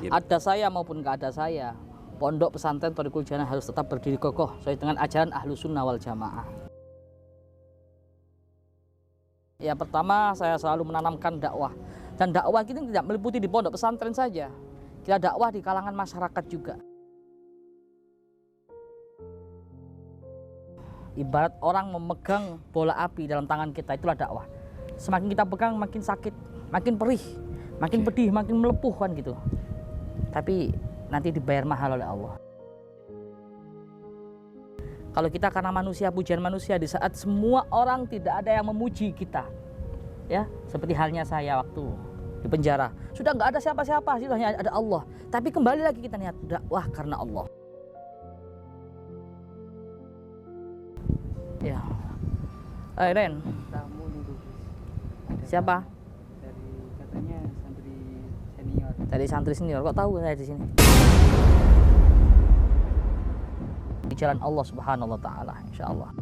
Ada saya maupun nggak ada saya, Pondok Pesantren Thoriqul Jannah harus tetap berdiri kokoh sesuai dengan ajaran Ahlus Sunnah wal Jamaah. Ya, pertama saya selalu menanamkan dakwah, dan dakwah kita tidak meliputi di pondok pesantren saja. Kita dakwah di kalangan masyarakat juga. Ibarat orang memegang bola api dalam tangan kita, itulah dakwah. Semakin kita pegang makin sakit, makin perih, makin pedih, makin melepuh kan gitu. Tapi nanti dibayar mahal oleh Allah. Kalau kita karena manusia, pujian manusia, di saat semua orang tidak ada yang memuji kita, ya seperti halnya saya waktu di penjara, sudah nggak ada siapa-siapa, sudah hanya ada Allah. Tapi kembali lagi kita niat dakwah karena Allah. Ya, Ren, Tamu dulu. siapa? Dari katanya santri senior. Dari santri senior, kok tahu saya di sini? Di jalan Allah Subhanahu wa Ta'ala, insya Allah.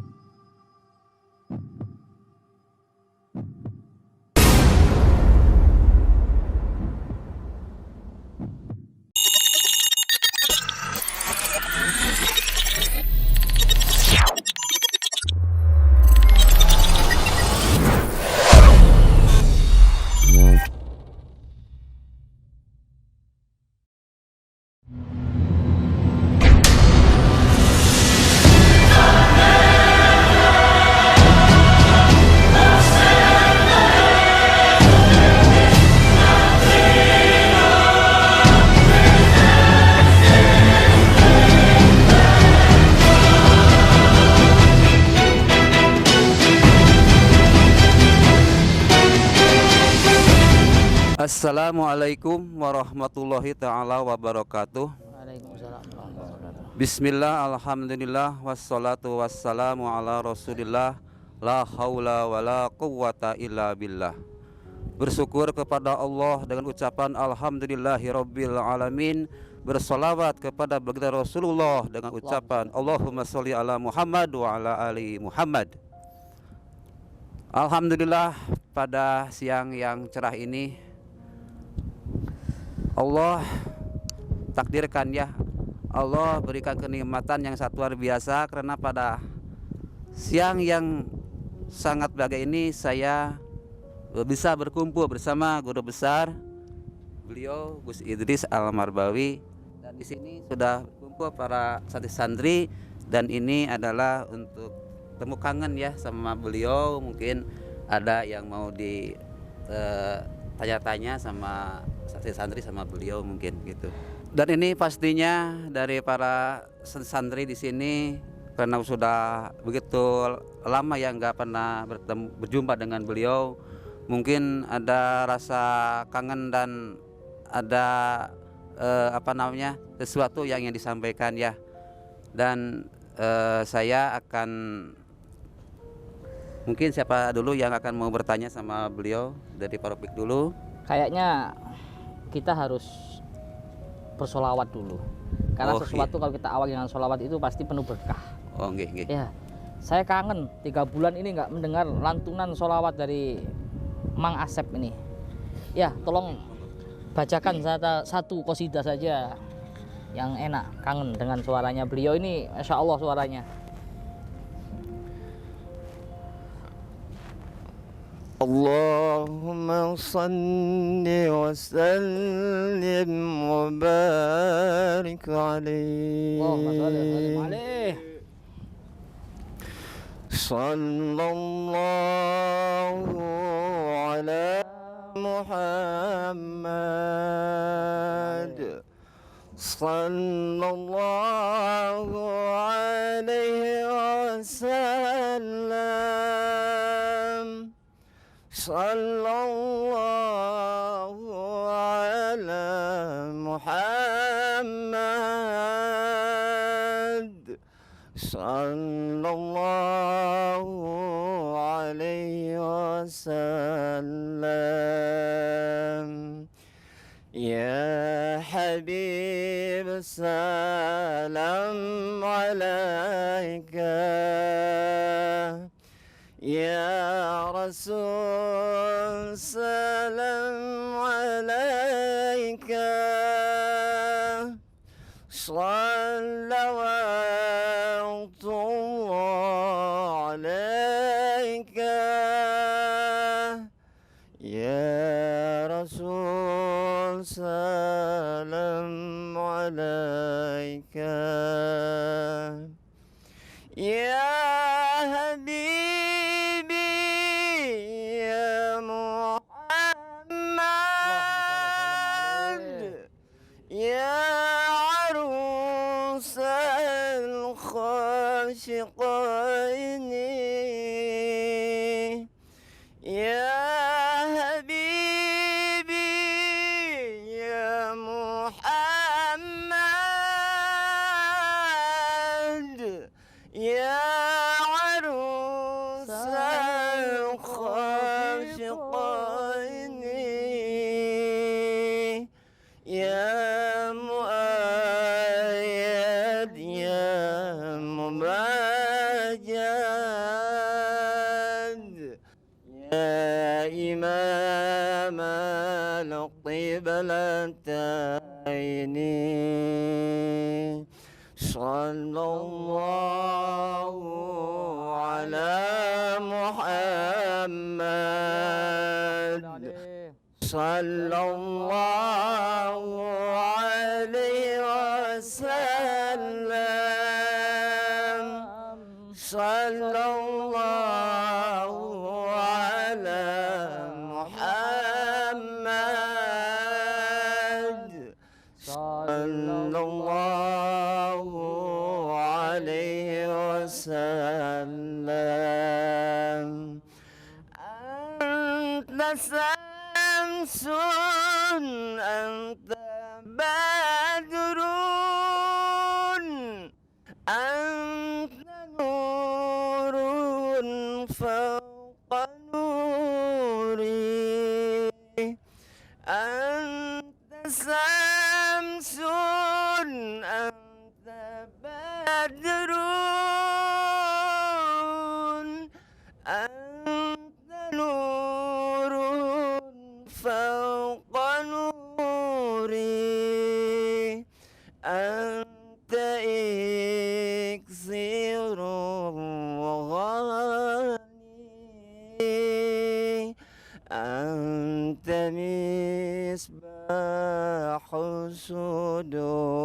Assalamualaikum warahmatullahi ta'ala wabarakatuh. Waalaikumsalam warahmatullahi wabarakatuh. Bismillah, alhamdulillah, wassalatu wassalamu ala rasulillah, la haula wa la quwwata illa billah. Bersyukur kepada Allah dengan ucapan alhamdulillahi rabbil alamin. Bersolawat kepada baginda Rasulullah dengan ucapan Allahumma sholli ala Muhammad wa ala ali Muhammad. Alhamdulillah, pada siang yang cerah ini Allah takdirkan, ya Allah berikan kenikmatan yang sangat luar biasa, karena pada siang yang sangat bahagia ini saya bisa berkumpul bersama guru besar beliau Gus Idris Al-Marbawi, dan di sini sudah berkumpul para santri-santri, dan ini adalah untuk temu kangen ya sama beliau. Mungkin ada yang mau di tanya-tanya sama santri-santri sama beliau mungkin gitu. Dan ini pastinya dari para santri di sini, karena sudah begitu lama ya nggak pernah berjumpa dengan beliau, mungkin ada rasa kangen dan ada sesuatu yang ingin disampaikan ya. Dan saya akan, mungkin siapa dulu yang akan mau bertanya sama beliau? Dari Pak Rafiq dulu. Kayaknya kita harus bersolawat dulu, karena sesuatu kalau kita awal dengan solawat itu pasti penuh berkah. Oh nggih, nggih. Ya, saya kangen 3 bulan ini nggak mendengar lantunan solawat dari Mang Asep ini. Ya, tolong bacakan satu qasidah saja yang enak. Kangen dengan suaranya beliau ini, masya Allah suaranya. Allahumma salli wa sallim wa barik alaihi. Allahumma shalli wa sallim alaihi. Sallallahu ala Muhammad. Sallallahu alaihi wasallam. Sallallahu ala Muhammad. Sallallahu alaihi wasallam. Ya Habib, salam alaika. Ya Rasul, salam alaika. يا حبيبي يا محمد يا عروس الخاشقين يا حبيبي يا محمد يا عروس الخاشقين يا مؤيد يا ممجد يا إمام القبلتين صلى الله على محمد صلى الله عليه وسلم صلى الله على محمد صلى الله عليه وسلم أنت شمس أنت بدر أنت نور فوق نوري أنت شمس أنت بدر أنت نور فوق نوري أنت إكسير وغاني أنت مصباح صدوري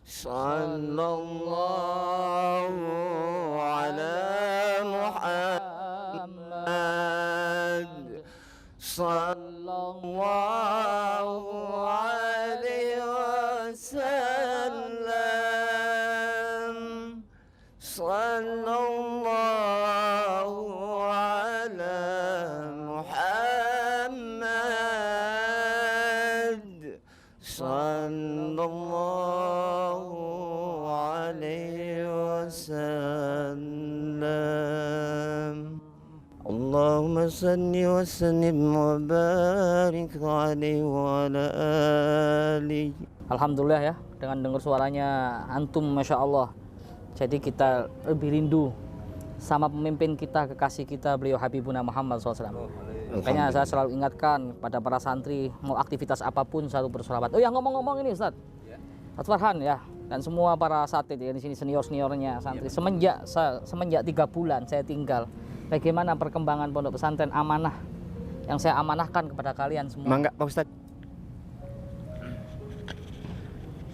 صلى الله على محمد صلى الله عليه وسلم صلى الله على محمد صلى الله عليه وسلم اللهم صل وسلم وبارك عليه وعلى آله. Alhamdulillah ya, dengan dengar suaranya antum, masya Allah. Jadi kita lebih rindu sama pemimpin kita, kekasih kita, beliau Habibuna Muhammad SAW. Makanya saya selalu ingatkan pada para santri, mau aktivitas apapun selalu bersolawat. Oh ya, ngomong-ngomong ini Ustadz, Ustadz Farhan ya, dan semua para satid ya di sini, senior-seniornya santri. Semenjak 3 bulan saya tinggal, bagaimana perkembangan pondok pesantren amanah yang saya amanahkan kepada kalian semua? Mangga Pak Ustadz.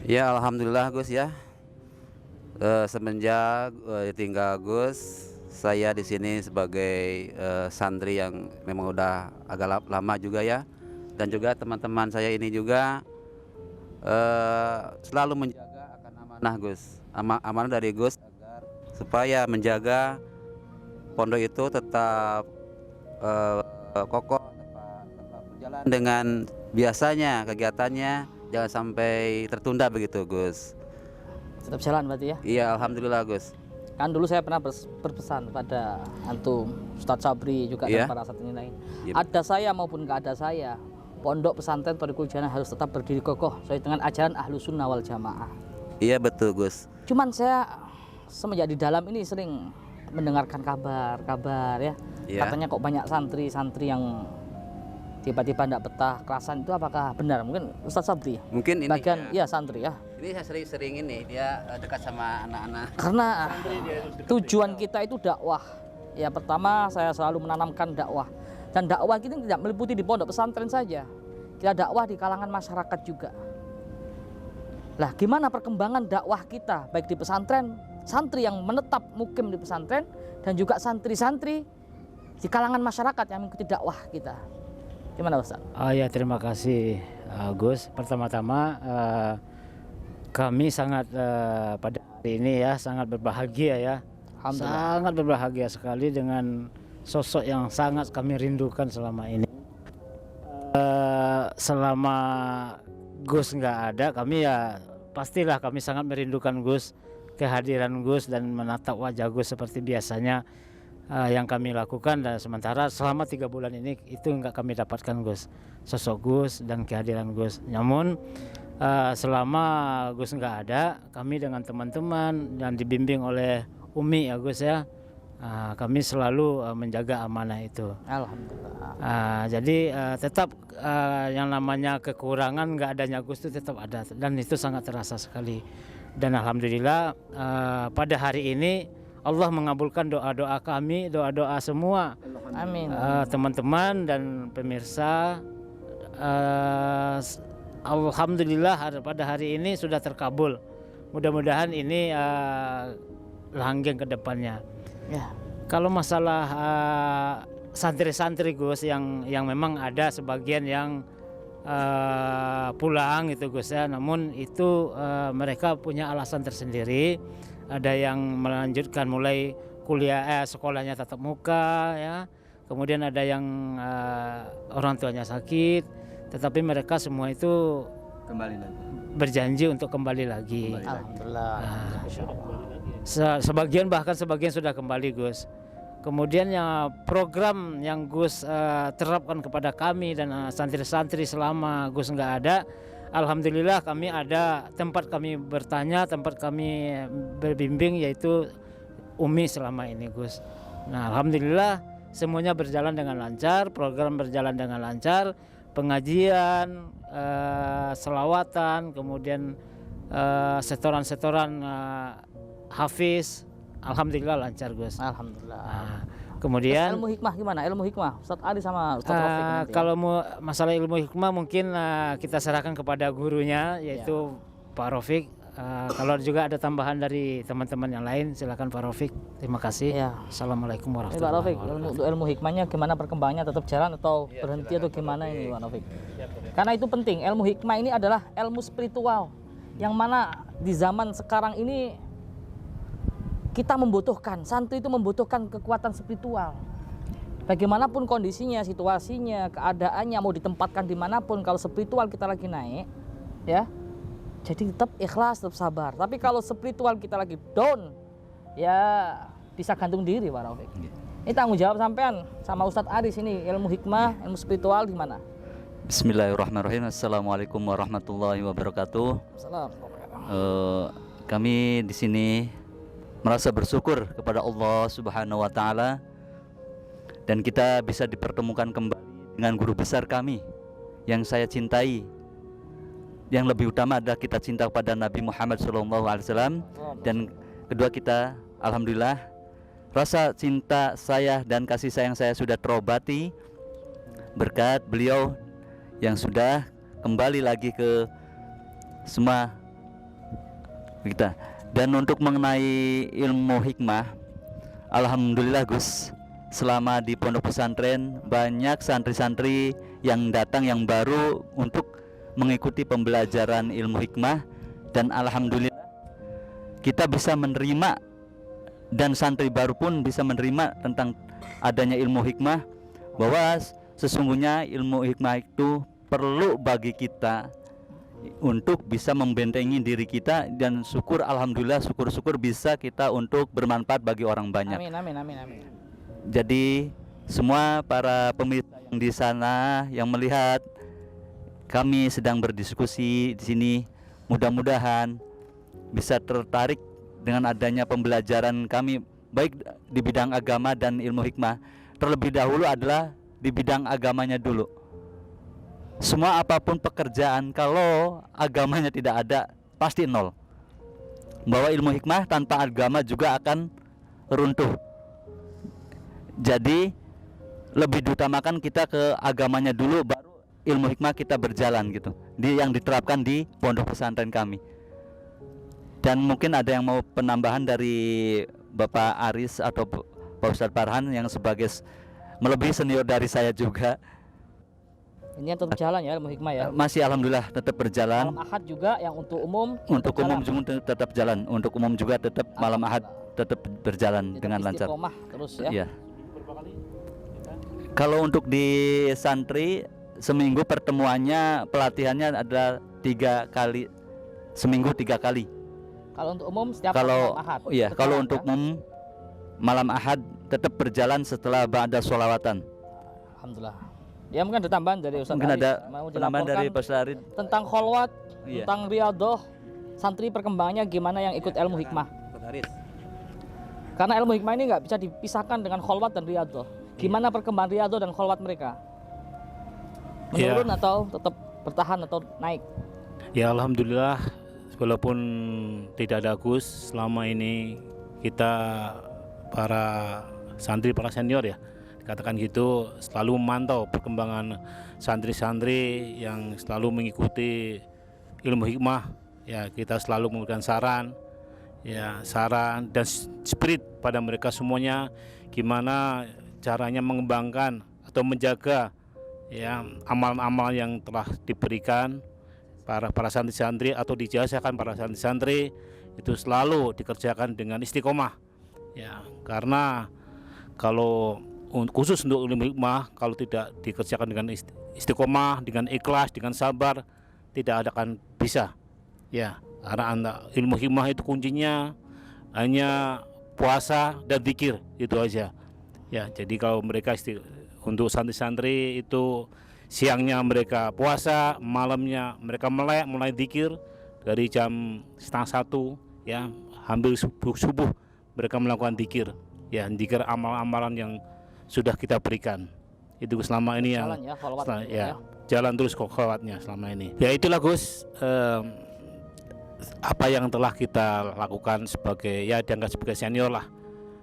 Ya alhamdulillah Gus ya. Semenjak tinggal Gus, saya di sini sebagai santri yang memang udah agak lama juga ya, dan juga teman-teman saya ini juga selalu menjaga akan amanah Gus, amanah dari Gus agar supaya menjaga pondok itu tetap kokoh, tetap berjalan dengan biasanya kegiatannya, jangan sampai tertunda begitu Gus. Tetap jalan berarti ya? Iya alhamdulillah Gus. Kan dulu saya pernah berpesan pada antum, Ustadz Sabri juga dan para satini lain. Ada saya maupun nggak ada saya, pondok pesantren Thoriqul Jannah harus tetap berdiri kokoh sesuai dengan ajaran Ahlus Sunnah wal Jamaah. Iya betul Gus. Cuman saya semenjak di dalam ini sering mendengarkan kabar ya. Katanya kok banyak santri-santri yang tiba-tiba tidak betah kerasan, itu apakah benar? Mungkin Ustadz Sabri mungkin ini bagian ya santri ya. Ini saya sering ini dia dekat sama anak-anak. Karena tujuan kita itu dakwah. Ya pertama saya selalu menanamkan dakwah. Dan dakwah kita tidak meliputi di pondok pesantren saja. Kita dakwah di kalangan masyarakat juga. Lah, gimana perkembangan dakwah kita baik di pesantren, santri yang menetap mukim di pesantren dan juga santri-santri di kalangan masyarakat yang mengikuti dakwah kita. Gimana Ustaz? Oh ya, terima kasih Gus. Pertama-tama kami sangat pada hari ini ya sangat berbahagia ya. Alhamdulillah. Sangat berbahagia sekali dengan sosok yang sangat kami rindukan selama ini. Selama Gus nggak ada, kami ya pastilah kami sangat merindukan Gus, kehadiran Gus dan menatap wajah Gus seperti biasanya yang kami lakukan. Dan sementara selama 3 bulan ini itu nggak kami dapatkan Gus, sosok Gus dan kehadiran Gus. Namun selama Gus nggak ada, kami dengan teman-teman dan dibimbing oleh Umi ya Gus ya, kami selalu menjaga amanah itu. Alhamdulillah. Jadi tetap yang namanya kekurangan nggak adanya Gus itu tetap ada dan itu sangat terasa sekali. Dan alhamdulillah pada hari ini Allah mengabulkan doa-doa kami, doa-doa semua. Amin. Teman-teman dan pemirsa. Alhamdulillah pada hari ini sudah terkabul. Mudah-mudahan ini langgeng ke depannya. Ya. Kalau masalah santri-santri Gus yang memang ada sebagian yang pulang gitu Gus ya, namun itu mereka punya alasan tersendiri. Ada yang melanjutkan mulai kuliah sekolahnya tatap muka ya, kemudian ada yang orang tuanya sakit, tetapi mereka semua itu Kembali lagi. berjanji untuk kembali lagi. Alhamdulillah. Sebagian sudah kembali Gus. Kemudian ya program yang Gus terapkan kepada kami dan santri-santri selama Gus nggak ada, alhamdulillah kami ada tempat kami bertanya, tempat kami berbimbing yaitu Umi selama ini Gus. Nah alhamdulillah semuanya berjalan dengan lancar, program berjalan dengan lancar, pengajian, selawatan, kemudian setoran-setoran hafiz, alhamdulillah lancar Gus. Alhamdulillah. Kemudian ilmu hikmah gimana? Ilmu hikmah Ustaz Ali sama Ustaz Rafiq nanti. kalau masalah ilmu hikmah mungkin kita serahkan kepada gurunya yaitu Pak Rafiq. Kalau juga ada tambahan dari teman-teman yang lain silakan Pak Rafiq. Terima kasih. Ya. Assalamualaikum Pak warahmatullahi Rafiq, wabarakatuh. ilmu hikmahnya gimana perkembangannya, tetap jalan atau berhenti atau gimana ini Pak Rafiq? Karena itu penting, ilmu hikmah ini adalah ilmu spiritual yang mana di zaman sekarang ini kita membutuhkan, santri itu membutuhkan kekuatan spiritual. Bagaimanapun kondisinya, situasinya, keadaannya, mau ditempatkan dimanapun, kalau spiritual kita lagi naik, ya, jadi tetap ikhlas, tetap sabar. Tapi kalau spiritual kita lagi down, ya bisa gantung diri Pak Rafiq. Ini tanggung jawab sampean sama Ustadz Aris ini, ilmu hikmah, ilmu spiritual gimana? Bismillahirrahmanirrahim. Assalamualaikum warahmatullahi wabarakatuh. Kami di sini merasa bersyukur kepada Allah Subhanahu wa taala dan kita bisa dipertemukan kembali dengan guru besar kami yang saya cintai. Yang lebih utama adalah kita cinta kepada Nabi Muhammad SAW, dan kedua kita alhamdulillah rasa cinta saya dan kasih sayang saya sudah terobati berkat beliau yang sudah kembali lagi ke semua kita. Dan untuk mengenai ilmu hikmah, alhamdulillah Gus, selama di pondok pesantren banyak santri-santri yang datang yang baru untuk mengikuti pembelajaran ilmu hikmah, dan alhamdulillah kita bisa menerima dan santri baru pun bisa menerima tentang adanya ilmu hikmah, bahwa sesungguhnya ilmu hikmah itu perlu bagi kita untuk bisa membentengi diri kita, dan syukur alhamdulillah syukur bisa kita untuk bermanfaat bagi orang banyak. Amin. Jadi semua para pemirsa yang di sana yang melihat kami sedang berdiskusi di sini, mudah-mudahan bisa tertarik dengan adanya pembelajaran kami baik di bidang agama dan ilmu hikmah. Terlebih dahulu adalah di bidang agamanya dulu. Semua apapun pekerjaan kalau agamanya tidak ada pasti nol. Bahwa ilmu hikmah tanpa agama juga akan runtuh. Jadi lebih diutamakan kita ke agamanya dulu, baru ilmu hikmah kita berjalan gitu. Yang diterapkan di pondok pesantren kami. Dan mungkin ada yang mau penambahan dari Bapak Aris atau Pak Ustadz Farhan yang sebagai melebihi senior dari saya juga. Ini yang tetap jalan ya ilmu hikmah ya. Masih alhamdulillah tetap berjalan. Malam Ahad juga yang untuk umum. Untuk umum jalan. juga tetap jalan. Untuk umum juga tetap malam Ahad tetap berjalan Tetap dengan lancar. istiqomah terus ya. Iya. Kalau untuk di santri seminggu pertemuannya pelatihannya ada 3 kali, seminggu 3 kali. Kalau untuk umum setiap Kalau malam Ahad. iya, Berjalan, kalau ya. untuk umum malam Ahad tetap berjalan setelah ba'da sholawatan. Alhamdulillah. Ya mungkin ada tambahan dari Ustaz Mungkin Aris. ada Mau penambahan dari dilaporkan Pak Sarid. tentang kholwat, Iya. tentang riyadhah, santri perkembangannya gimana yang ikut ilmu hikmah. Karena ilmu hikmah ini nggak bisa dipisahkan dengan kholwat dan riyadhah. Gimana perkembangan riyadhah dan kholwat mereka? Iya. Menurun atau tetap bertahan atau naik? Ya alhamdulillah, walaupun tidak ada Gus, selama ini kita para santri, para senior ya, dikatakan gitu, selalu memantau perkembangan santri-santri yang selalu mengikuti ilmu hikmah. Ya, kita selalu memberikan saran dan spirit pada mereka semuanya, gimana caranya mengembangkan atau menjaga ya amal-amal yang telah diberikan para santri-santri atau dijazakan para santri-santri itu selalu dikerjakan dengan istiqomah ya, karena kalau khusus untuk ilmu hikmah kalau tidak dikerjakan dengan istiqomah, dengan ikhlas, dengan sabar, tidak akan bisa ya, karena ilmu hikmah itu kuncinya hanya puasa dan zikir, itu aja ya. Jadi kalau mereka untuk santri-santri itu siangnya mereka puasa, malamnya mereka mulai zikir dari jam 12:30 ya, hampir subuh mereka melakukan zikir ya, zikir amal-amalan yang sudah kita berikan. Itu selama ini yang Jalan ya, kholwat ya, jalan terus kholwatnya selama ini. Ya itulah Gus, apa yang telah kita lakukan sebagai ya dianggap sebagai senior lah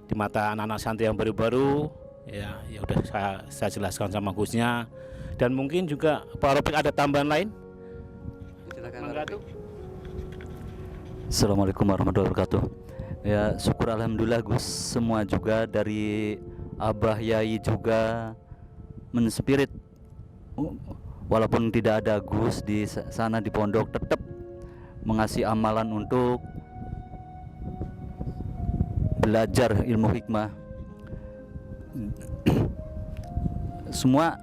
di mata anak-anak santri yang baru-baru ya udah saya jelaskan sama Gusnya. Dan mungkin juga Pak Rofik ada tambahan lain? Assalamualaikum warahmatullahi wabarakatuh. Ya syukur alhamdulillah Gus, semua juga dari Abah Yai juga menspirit, walaupun tidak ada Gus di sana di pondok, tetap mengasih amalan untuk belajar ilmu hikmah semua,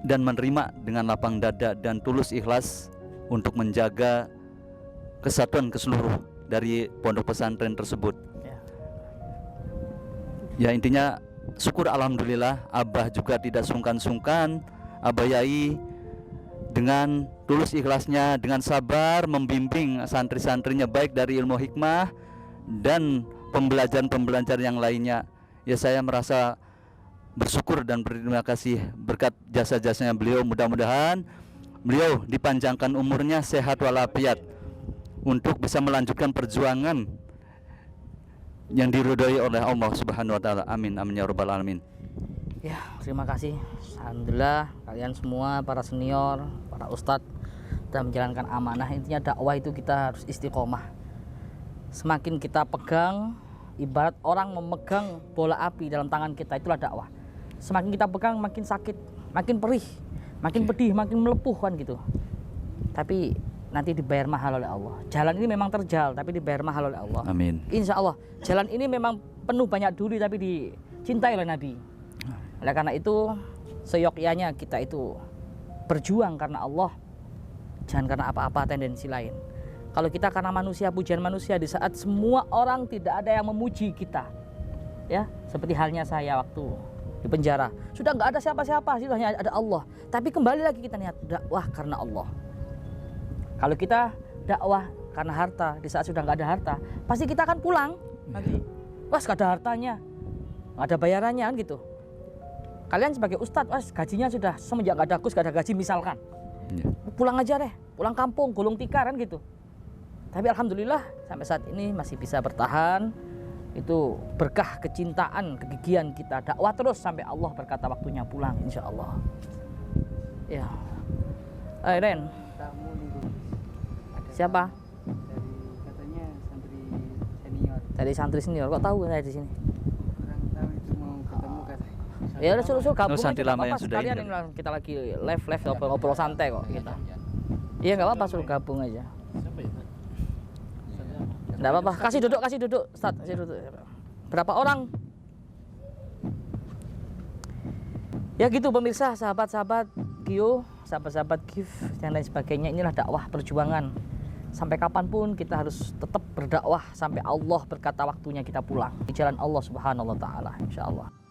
dan menerima dengan lapang dada dan tulus ikhlas untuk menjaga kesatuan keseluruh dari pondok pesantren tersebut. Ya intinya syukur alhamdulillah, Abah juga tidak sungkan-sungkan, Abah Yai dengan tulus ikhlasnya, dengan sabar membimbing santri-santrinya baik dari ilmu hikmah dan pembelajaran-pembelajaran yang lainnya. Ya saya merasa bersyukur dan berterima kasih berkat jasa-jasanya beliau. Mudah-mudahan beliau dipanjangkan umurnya, sehat walafiat untuk bisa melanjutkan perjuangan yang diridhoi oleh Allah Subhanahu wa taala. Amin amin ya rabbal alamin. Ya, terima kasih. Alhamdulillah kalian semua para senior, para ustadz telah menjalankan amanah. Intinya dakwah itu kita harus istiqomah. Semakin kita pegang, ibarat orang memegang bola api dalam tangan kita, itulah dakwah. Semakin kita pegang makin sakit, makin perih, makin pedih, makin melepuh kan gitu. Tapi nanti dibayar mahal oleh Allah. Jalan ini memang terjal tapi dibayar mahal oleh Allah. Amin. Insya Allah. Jalan ini memang penuh banyak duri tapi dicintai oleh Nabi. Oleh karena itu seyogyanya kita itu berjuang karena Allah, jangan karena apa-apa tendensi lain. Kalau kita karena manusia, pujian manusia, di saat semua orang tidak ada yang memuji kita, ya seperti halnya saya waktu di penjara, sudah nggak ada siapa-siapa, sudah hanya ada Allah. Tapi kembali lagi kita niat dakwah karena Allah. Kalau kita dakwah karena harta, di saat sudah nggak ada harta, pasti kita akan pulang nanti. Wah, nggak ada hartanya, nggak ada bayarannya kan gitu. Kalian sebagai ustadz, wah gajinya sudah semenjak nggak ada Gus, nggak ada gaji misalkan, pulang aja deh, pulang kampung, gulung tikar kan gitu. Tapi alhamdulillah sampai saat ini masih bisa bertahan. Itu berkah kecintaan, kegigihan kita dakwah terus sampai Allah berkata waktunya pulang, insya Allah. Ya, Ren. Siapa? Katanya santri Dari santri senior, kok tahu saya di sini? Kurang tahu itu mau ketemu kan. Ya udah suruh gabung Oh, santri aja, lama nggak yang apa-apa, sudah sekalian ini, ini lah, kita lagi live ngobrol santai kok kita. Iya nggak apa-apa, suruh gabung aja. Nggak apa-apa, kasih duduk, Ustaz, kasih duduk. Berapa orang? Ya gitu pemirsa, sahabat-sahabat Gio, sahabat-sahabat GIF dan lain sebagainya. Inilah dakwah perjuangan. Sampai kapanpun kita harus tetap berdakwah sampai Allah berkata waktunya kita pulang di jalan Allah Subhanahu wa taala, insyaallah.